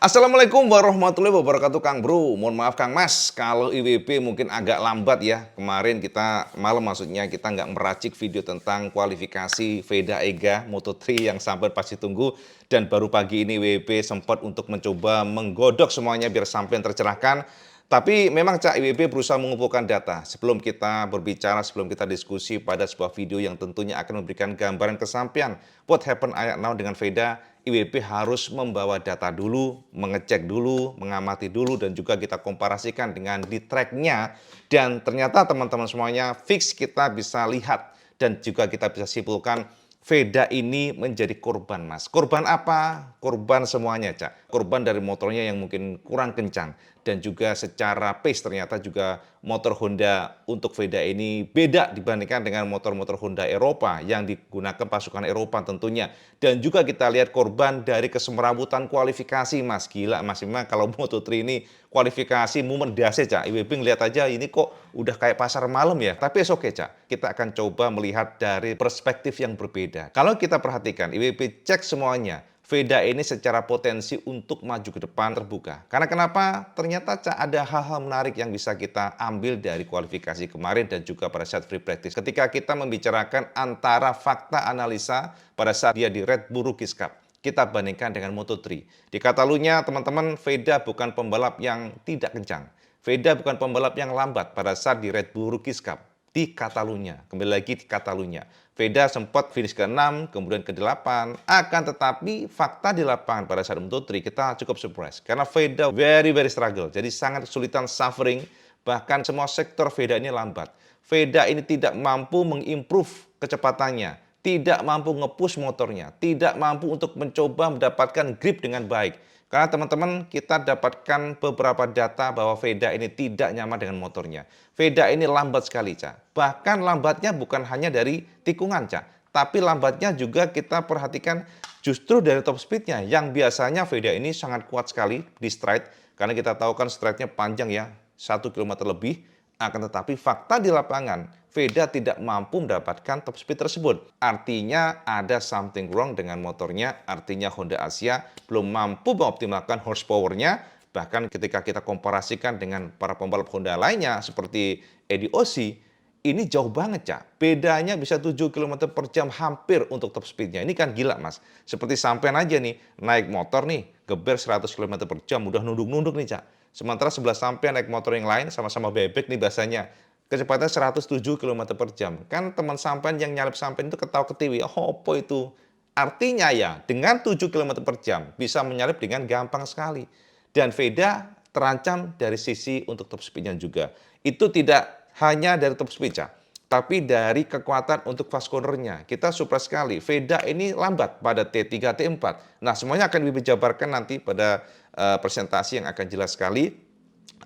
Assalamualaikum warahmatullahi wabarakatuh Kang Bro. Mohon maaf Kang Mas, kalau IWP mungkin agak lambat ya. Kemarin kita malam maksudnya kita nggak meracik video tentang kualifikasi Veda Ega Moto3 yang sampai pasti tunggu. Dan baru pagi ini IWP sempat untuk mencoba menggodok semuanya biar sampai tercerahkan. Tapi memang Cak IWP berusaha mengumpulkan data sebelum kita berbicara, sebelum kita diskusi pada sebuah video yang tentunya akan memberikan gambaran kesampaian what happen ayat now dengan Veda. IWP harus membawa data dulu, mengecek dulu, mengamati dulu, dan juga kita komparasikan dengan di tracknya. Dan ternyata teman-teman semuanya fix kita bisa lihat dan juga kita bisa simpulkan Veda ini menjadi korban, Mas. Korban apa? Korban semuanya, Cak. Korban dari motornya yang mungkin kurang kencang. Dan juga secara pace ternyata juga motor Honda untuk Veda ini beda dibandingkan dengan motor-motor Honda Eropa yang digunakan pasukan Eropa tentunya. Dan juga kita lihat korban dari kesemrawutan kualifikasi, Mas. Gila, Mas. Memang kalau Moto3 ini kualifikasi momen dase, Cak. IWB ngelihat aja ini kok udah kayak pasar malam ya. Tapi oke, Cak. Kita akan coba melihat dari perspektif yang berbeda. Kalau kita perhatikan, IWB cek semuanya. Veda ini secara potensi untuk maju ke depan terbuka. Karena kenapa? Ternyata Cak ada hal-hal menarik yang bisa kita ambil dari kualifikasi kemarin dan juga pada saat free practice. Ketika kita membicarakan antara fakta analisa pada saat dia di Red Bull Rookies Cup. Kita bandingkan dengan Moto3. Di Catalunya, teman-teman, Veda bukan pembalap yang tidak kencang. Veda bukan pembalap yang lambat pada saat di Red Bull Rookies Cup. Di Catalunya, kembali lagi di Catalunya. Veda sempat finish ke-6, kemudian ke-8. Akan tetapi fakta di lapangan pada saat Moto3 kita cukup surprise. Karena Veda very struggle. Jadi sangat kesulitan suffering. Bahkan semua sektor Veda ini lambat. Veda ini tidak mampu mengimprove kecepatannya. Tidak mampu nge-push motornya. Tidak mampu untuk mencoba mendapatkan grip dengan baik. Karena teman-teman kita dapatkan beberapa data bahwa Veda ini tidak nyaman dengan motornya. Veda ini lambat sekali, Cak. Bahkan lambatnya bukan hanya dari tikungan, Cak. Tapi lambatnya juga kita perhatikan justru dari top speednya. Yang biasanya Veda ini sangat kuat sekali di stride. Karena kita tahu kan stride-nya panjang ya, 1 km lebih. Akan tetapi fakta di lapangan, Veda tidak mampu mendapatkan top speed tersebut. Artinya ada something wrong dengan motornya, artinya Honda Asia belum mampu mengoptimalkan horsepower-nya. Bahkan ketika kita komparasikan dengan para pembalap Honda lainnya seperti Eddie Ossi, ini jauh banget, Cak. Bedanya bisa 7 km per jam hampir untuk top speed-nya. Ini kan gila, Mas. Seperti sampean aja nih, naik motor nih, geber 100 km per jam, udah nunduk-nunduk nih, Cak. Sementara sebelah sampean naik motor yang lain, sama-sama bebek nih bahasanya. Kecepatan 107 km per jam. Kan teman sampean yang nyalip sampean itu ketawa-ketiwi, oh apa itu? Artinya ya, dengan 7 km per jam bisa menyalip dengan gampang sekali. Dan Veda terancam dari sisi untuk top speed-nya juga. Itu tidak hanya dari top speed, Cak, tapi dari kekuatan untuk fast corner-nya. Kita surprise sekali, Veda ini lambat pada T3, T4. Nah, semuanya akan dijabarkan nanti pada presentasi yang akan jelas sekali.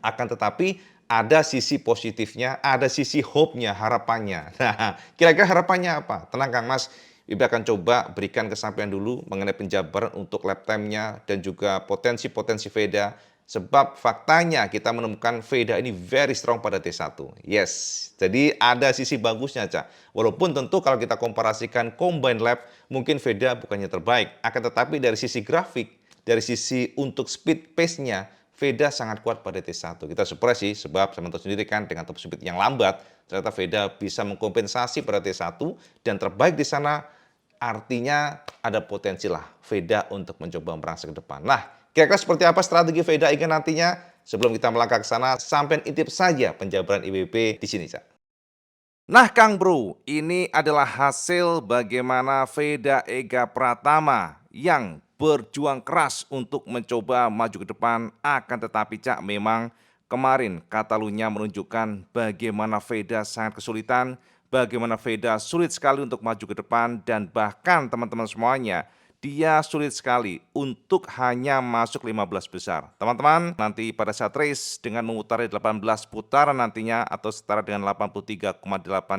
Akan tetapi ada sisi positifnya, ada sisi hope-nya, harapannya. Nah, kira-kira harapannya apa? Tenang Kang Mas, Ibu akan coba berikan kesampaian dulu mengenai penjabaran untuk lap time-nya dan juga potensi-potensi Veda. Sebab faktanya kita menemukan Veda ini very strong pada T1. Yes, jadi ada sisi bagusnya, Cak. Walaupun tentu kalau kita komparasikan combine lap, mungkin Veda bukannya terbaik. Akan tetapi dari sisi grafik, dari sisi untuk speed pace-nya, Veda sangat kuat pada T1. Kita surprise sih, sebab sama tahu sendiri kan dengan top speed yang lambat, ternyata Veda bisa mengkompensasi pada T1 dan terbaik di sana. Artinya ada potensi lah Veda untuk mencoba merangsek ke depan. Nah, kira-kira seperti apa strategi Veda Ega nantinya? Sebelum kita melangkah ke sana, sampai intip saja penjabaran IWP di sini, Cak. Nah, Kang Bro, ini adalah hasil bagaimana Veda Ega Pratama yang berjuang keras untuk mencoba maju ke depan. Akan tetapi, Cak, memang kemarin Catalunya menunjukkan bagaimana Veda sangat kesulitan, bagaimana Veda sulit sekali untuk maju ke depan, dan bahkan teman-teman semuanya, dia sulit sekali untuk hanya masuk 15 besar. Teman-teman, nanti pada saat race dengan memutari 18 putaran nantinya atau setara dengan 83,8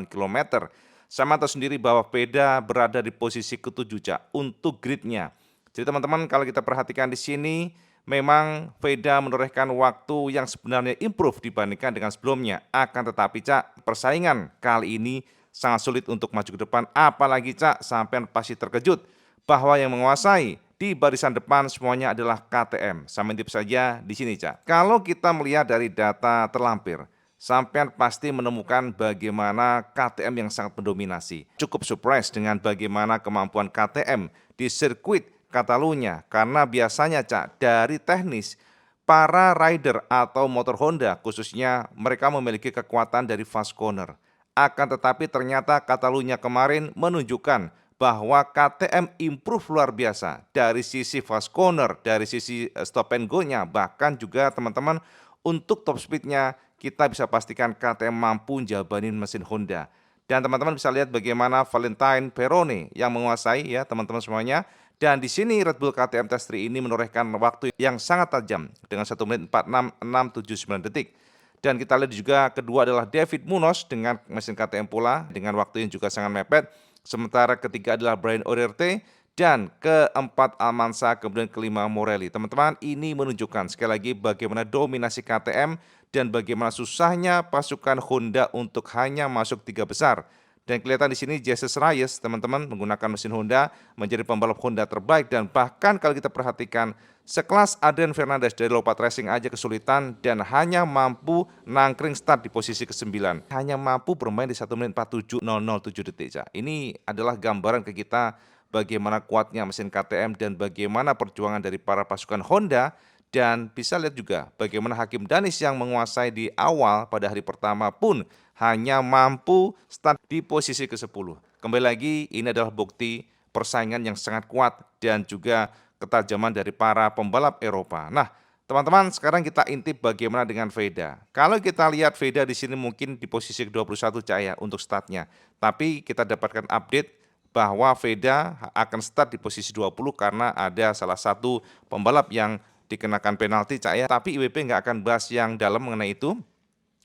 km, sama tahu sendiri bahwa Veda berada di posisi ke-7, Cak, untuk gridnya. Jadi teman-teman kalau kita perhatikan di sini, memang Veda menorehkan waktu yang sebenarnya improve dibandingkan dengan sebelumnya. Akan tetapi, Cak, persaingan kali ini sangat sulit untuk maju ke depan. Apalagi, Cak, sampai pasti terkejut bahwa yang menguasai di barisan depan semuanya adalah KTM. Sama intip saja di sini, Cak. Kalau kita melihat dari data terlampir, sampean pasti menemukan bagaimana KTM yang sangat mendominasi. Cukup surprise dengan bagaimana kemampuan KTM di sirkuit Catalunya, karena biasanya, Cak, dari teknis para rider atau motor Honda khususnya mereka memiliki kekuatan dari fast corner. Akan tetapi ternyata Catalunya kemarin menunjukkan bahwa KTM improve luar biasa dari sisi fast corner, dari sisi stop and go-nya, bahkan juga teman-teman untuk top speed-nya kita bisa pastikan KTM mampu jabanin mesin Honda. Dan teman-teman bisa lihat bagaimana Valentine Perone yang menguasai ya teman-teman semuanya. Dan di sini Red Bull KTM Test3 ini menorehkan waktu yang sangat tajam dengan 1 menit 46,679 detik. Dan kita lihat juga kedua adalah David Munoz dengan mesin KTM pula dengan waktu yang juga sangat mepet. Sementara ketiga adalah Brian O'Riordan dan keempat Almansa, kemudian kelima Morelli. Teman-teman, ini menunjukkan sekali lagi bagaimana dominasi KTM dan bagaimana susahnya pasukan Honda untuk hanya masuk 3 besar. Dan kelihatan di sini Jesus Reyes, teman-teman, menggunakan mesin Honda menjadi pembalap Honda terbaik. Dan bahkan kalau kita perhatikan, sekelas Adrian Fernandez dari Lopat Racing aja kesulitan dan hanya mampu nangkring start di posisi ke-9. Hanya mampu bermain di 1 menit 47,007 detik. Ini adalah gambaran ke kita bagaimana kuatnya mesin KTM dan bagaimana perjuangan dari para pasukan Honda. Dan bisa lihat juga bagaimana Hakim Danis yang menguasai di awal pada hari pertama pun hanya mampu start di posisi ke-10. Kembali lagi, ini adalah bukti persaingan yang sangat kuat dan juga ketajaman dari para pembalap Eropa. Nah, teman-teman, sekarang kita intip bagaimana dengan Veda. Kalau kita lihat Veda di sini mungkin di posisi ke-21 Cahaya untuk startnya. Tapi kita dapatkan update bahwa Veda akan start di posisi 20 karena ada salah satu pembalap yang dikenakan penalti, Cak ya. Tapi IWP nggak akan bahas yang dalam mengenai itu.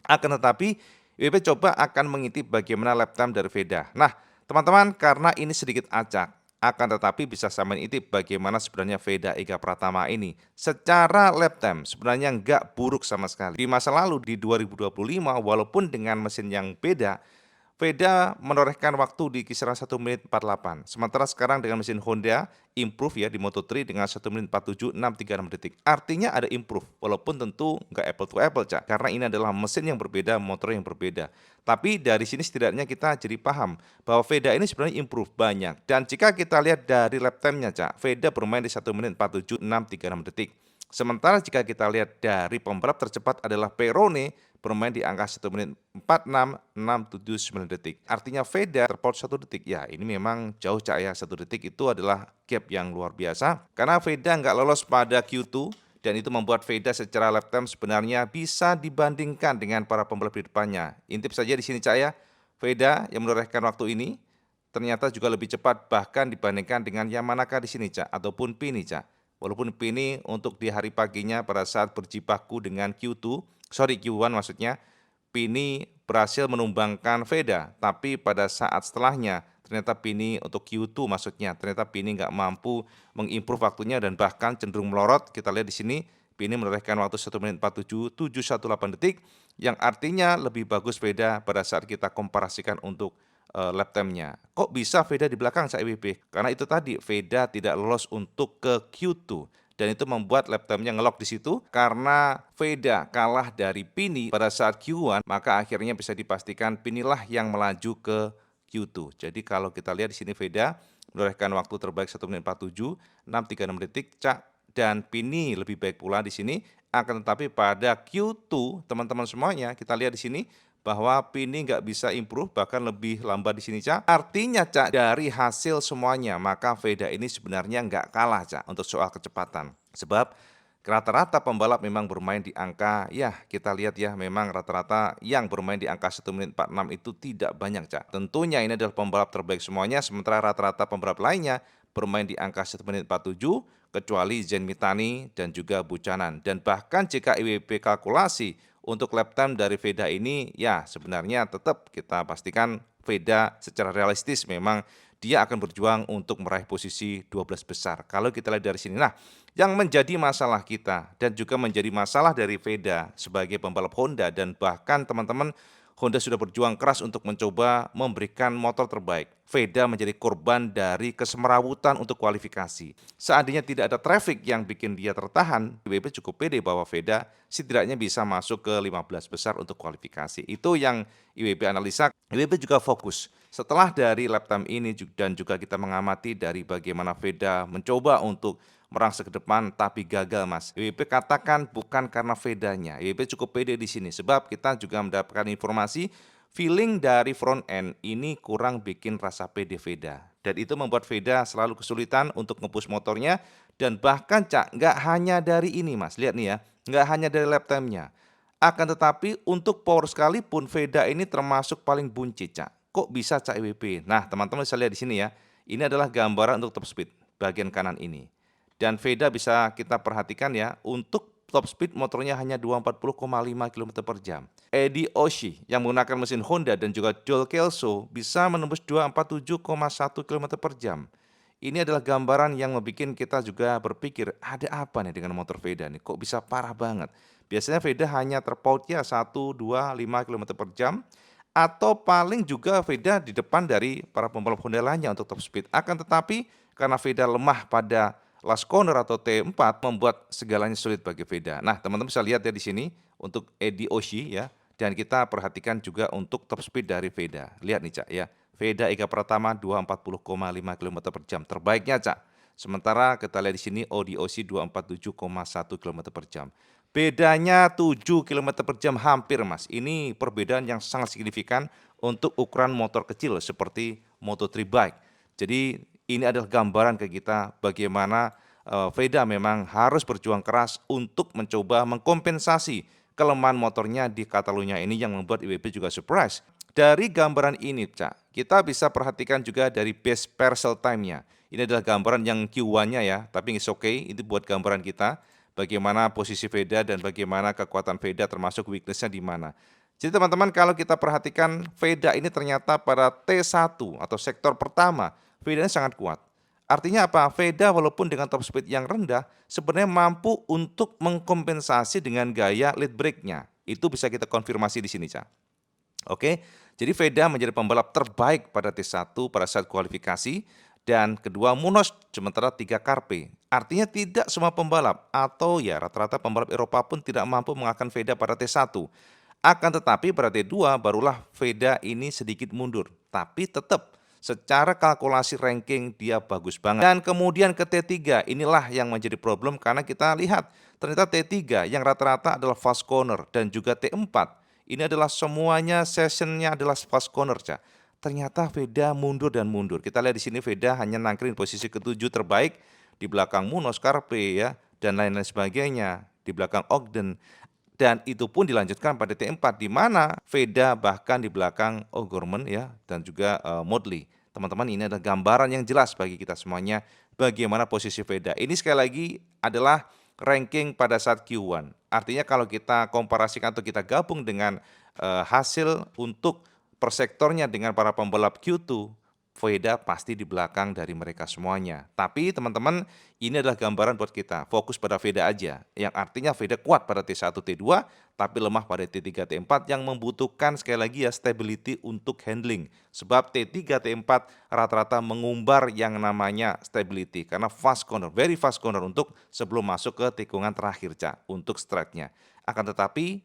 Akan tetapi IWP coba akan mengintip bagaimana lap time dari Veda. Nah, teman-teman, karena ini sedikit acak, akan tetapi bisa sama intip bagaimana sebenarnya Veda Ega Pratama ini. Secara lap time sebenarnya nggak buruk sama sekali. Di masa lalu di 2025 walaupun dengan mesin yang beda, Veda menorehkan waktu di kisaran 1 menit 48. Sementara sekarang dengan mesin Honda improve ya di Moto3 dengan 1 menit 47,636 detik. Artinya ada improve walaupun tentu nggak apple to apple, Cak. Karena ini adalah mesin yang berbeda, motor yang berbeda. Tapi dari sini setidaknya kita jadi paham bahwa Veda ini sebenarnya improve banyak. Dan jika kita lihat dari lap time-nya, Cak, Veda bermain di 1 menit 47,636 detik. Sementara jika kita lihat dari pembalap tercepat adalah Perone bermain di angka 1 menit 46,679 detik. Artinya Veda terpaut 1 detik. Ya, ini memang jauh, Cak ya. 1 detik itu adalah gap yang luar biasa. Karena Veda nggak lolos pada Q2 dan itu membuat Veda secara lap time sebenarnya bisa dibandingkan dengan para pembalap di depannya. Intip saja di sini, Cak ya. Veda yang menorehkan waktu ini ternyata juga lebih cepat bahkan dibandingkan dengan Yamanaka di sini, Cak, ataupun Pini, Cak. Walaupun Pini untuk di hari paginya pada saat berjibaku dengan Q1 maksudnya, Pini berhasil menumbangkan Veda, tapi pada saat setelahnya ternyata Pini untuk Q2 maksudnya, ternyata Pini nggak mampu mengimprove waktunya dan bahkan cenderung melorot. Kita lihat di sini Pini menorehkan waktu 1 menit 47,718 detik, yang artinya lebih bagus Veda pada saat kita komparasikan untuk lap time-nya. Kok bisa Veda di belakang saat IWP? Karena itu tadi Veda tidak lolos untuk ke Q2 dan itu membuat lap time-nya ngelok di situ karena Veda kalah dari Pini pada saat Q1, maka akhirnya bisa dipastikan Pinilah yang melaju ke Q2. Jadi kalau kita lihat di sini Veda menorehkan waktu terbaik 1 menit 47,636 detik, Cak, dan Pini lebih baik pula di sini. Akan tetapi pada Q2 teman-teman semuanya kita lihat di sini bahwa Pini nggak bisa improve, bahkan lebih lambat di sini, Cak. Artinya, Cak, dari hasil semuanya, maka Veda ini sebenarnya nggak kalah, Cak, untuk soal kecepatan. Sebab rata-rata pembalap memang bermain di angka, ya kita lihat ya, memang rata-rata yang bermain di angka 1 menit 46 itu tidak banyak, Cak. Tentunya ini adalah pembalap terbaik semuanya, sementara rata-rata pembalap lainnya bermain di angka 1 menit 47, kecuali Zen Mitani dan juga Buchanan. Dan bahkan jika IWP kalkulasi untuk lap time dari Veda ini, ya sebenarnya tetap kita pastikan Veda secara realistis memang dia akan berjuang untuk meraih posisi 12 besar. Kalau kita lihat dari sini, nah yang menjadi masalah kita dan juga menjadi masalah dari Veda sebagai pembalap Honda dan bahkan teman-teman Honda sudah berjuang keras untuk mencoba memberikan motor terbaik. Veda menjadi korban dari kesemrawutan untuk kualifikasi. Seandainya tidak ada traffic yang bikin dia tertahan, IWB cukup pede bahwa Veda setidaknya bisa masuk ke 15 besar untuk kualifikasi. Itu yang IWB analisa. IWB juga fokus. Setelah dari lap time ini dan juga kita mengamati dari bagaimana Veda mencoba untuk merangsek ke depan tapi gagal, Mas. IWB katakan bukan karena Vedanya. IWB cukup pede di sini sebab kita juga mendapatkan informasi feeling dari front end ini kurang bikin rasa pede Veda. Dan itu membuat Veda selalu kesulitan untuk nge-push motornya dan bahkan Cak, nggak hanya dari ini, Mas. Lihat nih ya, nggak hanya dari lap time-nya. Akan tetapi untuk power sekalipun Veda ini termasuk paling buncit, Cak. Kok bisa, Cak, IWB? Nah, teman-teman bisa lihat di sini ya. Ini adalah gambaran untuk top speed bagian kanan ini. Dan Veda bisa kita perhatikan ya, untuk top speed motornya hanya 240,5 km per jam. Eddie Oshie yang menggunakan mesin Honda dan juga Joel Kelso bisa menembus 247,1 km per jam. Ini adalah gambaran yang membuat kita juga berpikir, ada apa nih dengan motor Veda nih, kok bisa parah banget. Biasanya Veda hanya terpaut ya 1, 2, 5 km per jam, atau paling juga Veda di depan dari para pembalap Honda lainnya untuk top speed. Akan tetapi karena Veda lemah pada last corner atau T4 membuat segalanya sulit bagi Veda. Nah, teman-teman bisa lihat ya di sini untuk Eddie Oshie ya, dan kita perhatikan juga untuk top speed dari Veda. Lihat nih Cak ya, Veda Ega Pratama 240,5 km per jam, terbaiknya Cak. Sementara kita lihat di sini Audi Oshie 247,1 km per jam. Bedanya 7 km per jam hampir, Mas. Ini perbedaan yang sangat signifikan untuk ukuran motor kecil seperti Moto3 bike. Jadi ini adalah gambaran ke kita bagaimana Veda memang harus berjuang keras untuk mencoba mengkompensasi kelemahan motornya di Catalunya ini yang membuat IWB juga surprise. Dari gambaran ini, Cak, kita bisa perhatikan juga dari base parcel time-nya. Ini adalah gambaran yang Q1-nya ya, tapi it's okay, itu buat gambaran kita bagaimana posisi Veda dan bagaimana kekuatan Veda termasuk weakness-nya di mana. Jadi teman-teman kalau kita perhatikan Veda ini ternyata pada T1 atau sektor pertama, Vedanya sangat kuat. Artinya apa? Veda walaupun dengan top speed yang rendah, sebenarnya mampu untuk mengkompensasi dengan gaya lead brake-nya. Itu bisa kita konfirmasi di sini, Cak. Oke, jadi Veda menjadi pembalap terbaik pada T1 pada saat kualifikasi, dan kedua Munoz sementara 3 Carpe. Artinya tidak semua pembalap atau ya rata-rata pembalap Eropa pun tidak mampu mengalahkan Veda pada T1. Akan tetapi pada T2 barulah Veda ini sedikit mundur, tapi tetap secara kalkulasi ranking dia bagus banget. Dan kemudian ke T3 inilah yang menjadi problem karena kita lihat ternyata T3 yang rata-rata adalah fast corner dan juga T4 ini adalah semuanya sessionnya adalah fast corner, Cak. Ternyata Veda mundur dan mundur. Kita lihat di sini Veda hanya nangkring posisi ketujuh terbaik di belakang Munoz, Carpe ya dan lain-lain sebagainya di belakang Ogden. Dan itu pun dilanjutkan pada T4 di mana Veda bahkan di belakang O'Gorman ya dan juga Modley. Teman-teman ini adalah gambaran yang jelas bagi kita semuanya bagaimana posisi Veda. Ini sekali lagi adalah ranking pada saat Q1. Artinya kalau kita komparasikan atau kita gabung dengan hasil untuk per sektornya dengan para pembalap Q2, Veda pasti di belakang dari mereka semuanya. Tapi teman-teman, ini adalah gambaran buat kita. Fokus pada Veda aja. Yang artinya Veda kuat pada T1, T2, tapi lemah pada T3, T4 yang membutuhkan sekali lagi ya stability untuk handling. Sebab T3, T4 rata-rata mengumbar yang namanya stability. Karena fast corner, very fast corner untuk sebelum masuk ke tikungan terakhir, Cak, untuk strike-nya. Akan tetapi,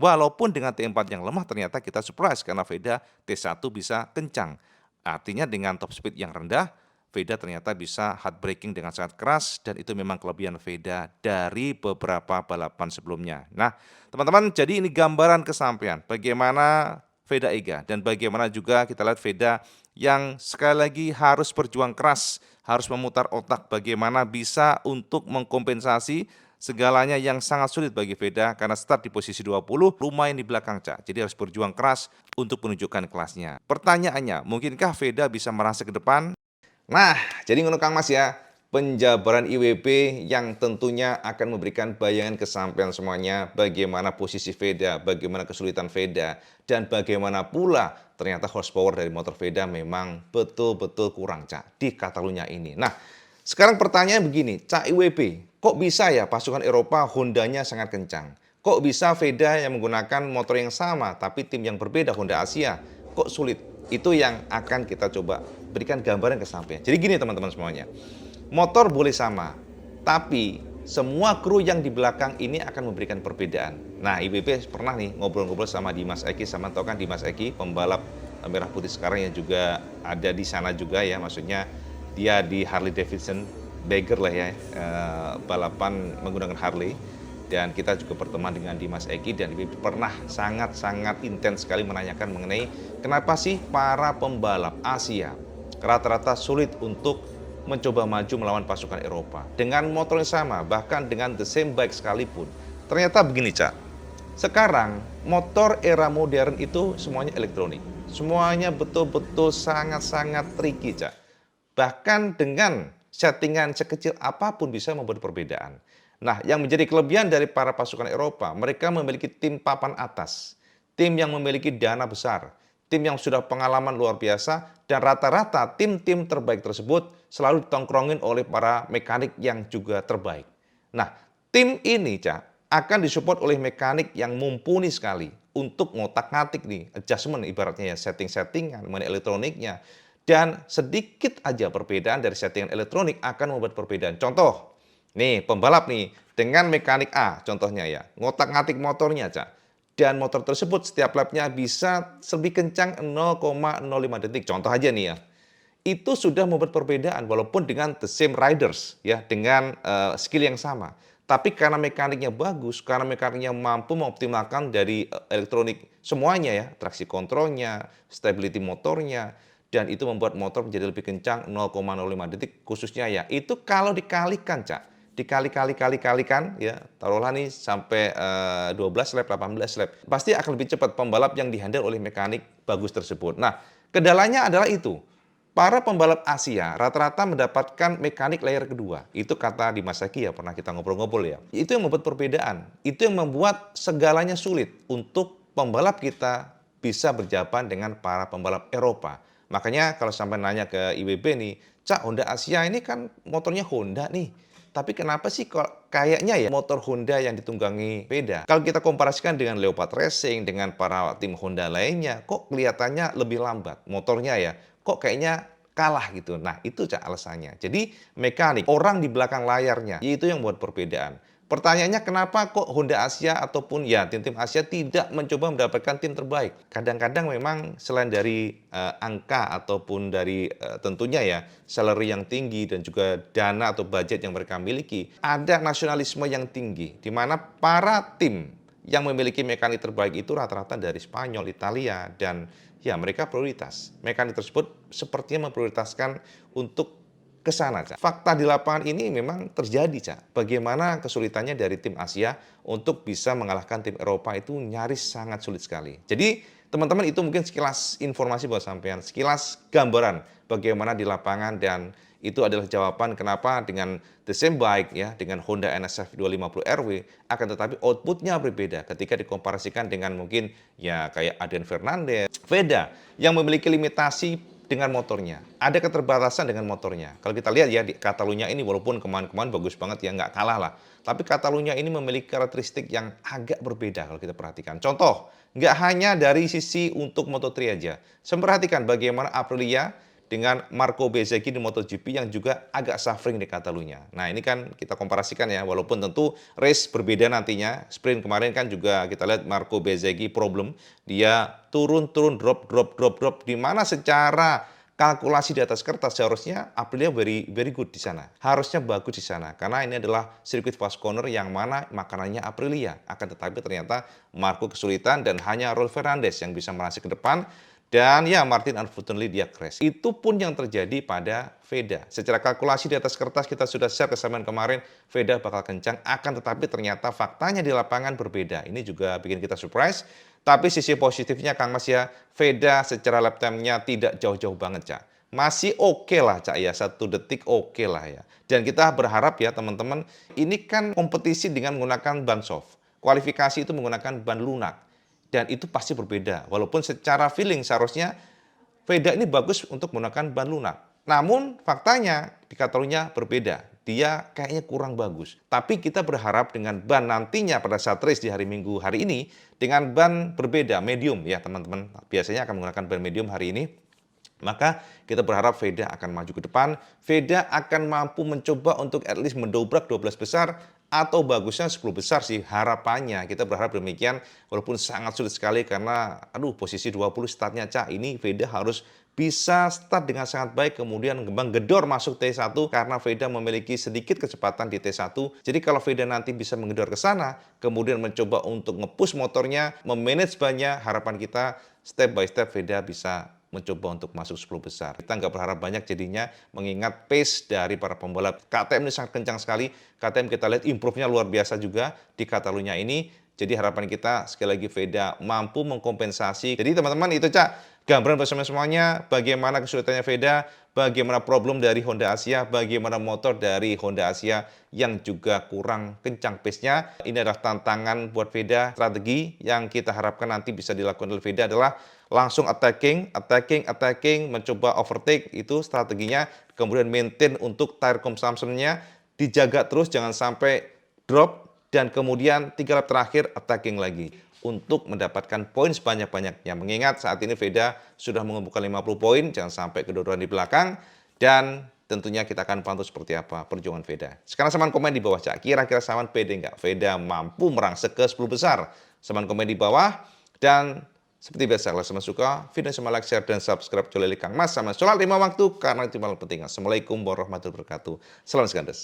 walaupun dengan T4 yang lemah ternyata kita surprise karena Veda T1 bisa kencang. Artinya dengan top speed yang rendah, Veda ternyata bisa hard braking dengan sangat keras dan itu memang kelebihan Veda dari beberapa balapan sebelumnya. Nah, teman-teman, jadi ini gambaran kesampaian bagaimana Veda Ega dan bagaimana juga kita lihat Veda yang sekali lagi harus berjuang keras, harus memutar otak bagaimana bisa untuk mengkompensasi segalanya yang sangat sulit bagi Veda karena start di posisi 20 lumayan di belakang, Cak. Jadi harus berjuang keras untuk menunjukkan kelasnya. Pertanyaannya, mungkinkah Veda bisa merasa ke depan? Nah, jadi ngono Kang Mas ya, penjabaran IWB yang tentunya akan memberikan bayangan kesampaian semuanya bagaimana posisi Veda, bagaimana kesulitan Veda, dan bagaimana pula ternyata horsepower dari motor Veda memang betul-betul kurang, Cak, di Catalunya ini. Nah, sekarang pertanyaan begini, Cak IWB, kok bisa ya pasukan Eropa Hondanya sangat kencang? Kok bisa Veda yang menggunakan motor yang sama, tapi tim yang berbeda, Honda Asia, kok sulit? Itu yang akan kita coba berikan gambaran ke sampean. Jadi gini teman-teman semuanya, motor boleh sama, tapi semua kru yang di belakang ini akan memberikan perbedaan. Nah, IWB pernah nih ngobrol-ngobrol sama Dimas Eki, sama tau kan Dimas Eki, pembalap merah putih sekarang yang juga ada di sana juga ya, maksudnya dia di Harley Davidson, bagger lah ya, balapan menggunakan Harley. Dan kita juga berteman dengan Dimas Eki dan pernah sangat-sangat intens sekali menanyakan mengenai kenapa sih para pembalap Asia rata-rata sulit untuk mencoba maju melawan pasukan Eropa. Dengan motor yang sama, bahkan dengan the same bike sekalipun. Ternyata begini, Cak. Sekarang, motor era modern itu semuanya elektronik. Semuanya betul-betul sangat-sangat tricky, Cak. Bahkan dengan settingan sekecil apapun bisa membuat perbedaan. Nah, yang menjadi kelebihan dari para pasukan Eropa, mereka memiliki tim papan atas, tim yang memiliki dana besar, tim yang sudah pengalaman luar biasa, dan rata-rata tim-tim terbaik tersebut selalu ditongkrongin oleh para mekanik yang juga terbaik. Nah, tim ini, Cak, akan disupport oleh mekanik yang mumpuni sekali untuk ngotak-ngatik nih, adjustment ibaratnya ya, setting-settingan mengenai elektroniknya. Dan sedikit aja perbedaan dari settingan elektronik akan membuat perbedaan. Contoh, nih, pembalap nih, dengan mekanik A contohnya ya, ngotak-ngatik motornya, Cak. Dan motor tersebut setiap lapnya bisa lebih kencang 0,05 detik. Contoh aja nih ya. Itu sudah membuat perbedaan walaupun dengan the same riders ya, dengan skill yang sama. Tapi karena mekaniknya bagus, karena mekaniknya mampu mengoptimalkan dari elektronik semuanya ya, traksi kontrolnya, stability motornya, dan itu membuat motor menjadi lebih kencang 0,05 detik khususnya ya. Itu kalau dikalikan, Cak, dikali-kali-kali-kalikan ya, taruhlah nih sampai 12 lap, 18 lap. Pasti akan lebih cepat pembalap yang dihandle oleh mekanik bagus tersebut. Nah, kendalanya adalah itu. Para pembalap Asia rata-rata mendapatkan mekanik layer kedua. Itu kata Dimas Eki ya, pernah kita ngobrol-ngobrol ya. Itu yang membuat perbedaan. Itu yang membuat segalanya sulit untuk pembalap kita bisa berjalan dengan para pembalap Eropa. Makanya kalau sampai nanya ke IWB nih, Cak, Honda Asia ini kan motornya Honda nih. Tapi kenapa sih kok kayaknya ya motor Honda yang ditunggangi beda? Kalau kita komparasikan dengan Leopard Racing, dengan para tim Honda lainnya, kok kelihatannya lebih lambat motornya ya? Kok kayaknya kalah gitu. Nah, itu Cak alasannya. Jadi mekanik, orang di belakang layarnya, itu yang buat perbedaan. Pertanyaannya kenapa kok Honda Asia ataupun ya tim-tim Asia tidak mencoba mendapatkan tim terbaik? Kadang-kadang memang selain dari angka ataupun dari tentunya ya salary yang tinggi dan juga dana atau budget yang mereka miliki, ada nasionalisme yang tinggi di mana para tim yang memiliki mekanik terbaik itu rata-rata dari Spanyol, Italia, dan ya mereka prioritas. Mekanik tersebut sepertinya memprioritaskan untuk ke sana, Cak. Fakta di lapangan ini memang terjadi, Cak. Bagaimana kesulitannya dari tim Asia untuk bisa mengalahkan tim Eropa itu nyaris sangat sulit sekali. Jadi, teman-teman itu mungkin sekilas informasi buat sampean, sekilas gambaran bagaimana di lapangan dan itu adalah jawaban kenapa dengan the same bike ya, dengan Honda NSF 250 RW akan tetapi outputnya berbeda ketika dikomparasikan dengan mungkin ya kayak Adrian Fernandez, Veda yang memiliki limitasi dengan motornya. Ada keterbatasan dengan motornya. Kalau kita lihat ya di Catalunya ini walaupun kemarin-kemarin bagus banget ya nggak kalah lah. Tapi Catalunya ini memiliki karakteristik yang agak berbeda kalau kita perhatikan. Contoh, nggak hanya dari sisi untuk Moto3 aja. Saya perhatikan bagaimana Aprilia dengan Marco Bezzecchi di MotoGP yang juga agak suffering di Catalunya. Nah ini kan kita komparasikan ya, walaupun tentu race berbeda nantinya. Sprint kemarin kan juga kita lihat Marco Bezzecchi problem. Dia turun-turun, drop, di mana secara kalkulasi di atas kertas seharusnya Aprilia very good di sana. Harusnya bagus di sana karena ini adalah sirkuit fast corner yang mana makanannya Aprilia. Akan tetapi ternyata Marco kesulitan dan hanya Raul Fernandez yang bisa melaju ke depan. Dan ya Martin unfortunately dia crash. Itu pun yang terjadi pada Veda. Secara kalkulasi di atas kertas kita sudah share kesamaan kemarin Veda bakal kencang, akan tetapi ternyata faktanya di lapangan berbeda. Ini juga bikin kita surprise. Tapi sisi positifnya Kang Mas ya, Veda secara lap time-nya tidak jauh-jauh banget, Cak. Masih oke lah, Cak ya, 1 detik oke lah ya. Dan kita berharap ya teman-teman, ini kan kompetisi dengan menggunakan ban soft. Kualifikasi itu menggunakan ban lunak. Dan itu pasti berbeda. Walaupun secara feeling seharusnya Veda ini bagus untuk menggunakan ban lunak. Namun faktanya di Catalunya berbeda. dia kayaknya kurang bagus. Tapi kita berharap dengan ban nantinya pada saat race di hari Minggu hari ini, dengan ban berbeda, medium ya teman-teman. Biasanya akan menggunakan ban medium hari ini. Maka kita berharap Veda akan maju ke depan, Veda akan mampu mencoba untuk at least mendobrak 12 besar, atau bagusnya 10 besar sih harapannya. Kita berharap demikian, walaupun sangat sulit sekali karena, posisi 20 startnya Cak. Ini Veda harus bisa start dengan sangat baik, kemudian menggedor masuk T1 karena Veda memiliki sedikit kecepatan di T1. Jadi kalau Veda nanti bisa menggedor ke sana, kemudian mencoba untuk nge-push motornya, memanage bannya, harapan kita step by step Veda bisa mencoba untuk masuk 10 besar. Kita nggak berharap banyak jadinya mengingat pace dari para pembalap. KTM ini sangat kencang sekali. KTM kita lihat improve-nya luar biasa juga di Catalunya ini. Jadi harapan kita sekali lagi Veda mampu mengkompensasi. Jadi teman-teman itu Cak, gambaran bersama semuanya bagaimana kesulitannya Veda, bagaimana problem dari Honda Asia, bagaimana motor dari Honda Asia yang juga kurang kencang pace-nya. Ini adalah tantangan buat Veda. Strategi yang kita harapkan nanti bisa dilakukan oleh Veda adalah langsung attacking, mencoba overtake, itu strateginya. Kemudian maintain untuk tire consumption-nya, dijaga terus jangan sampai drop, dan kemudian 3 lap terakhir attacking lagi untuk mendapatkan poin sebanyak-banyaknya. Mengingat saat ini Veda sudah mengumpulkan 50 poin, jangan sampai kedodoran di belakang, dan tentunya kita akan pantau seperti apa perjuangan Veda. Sekarang Saman komen di bawah Cak, kira-kira Saman pede nggak Veda mampu merangsek ke 10 besar? Saman komen di bawah, dan seperti biasa, kalau Saman suka, video sama like, share, dan subscribe channel Kang Mas. Sama sholat 5 waktu, karena itu malam penting. Assalamualaikum warahmatullahi wabarakatuh. Salam segandes.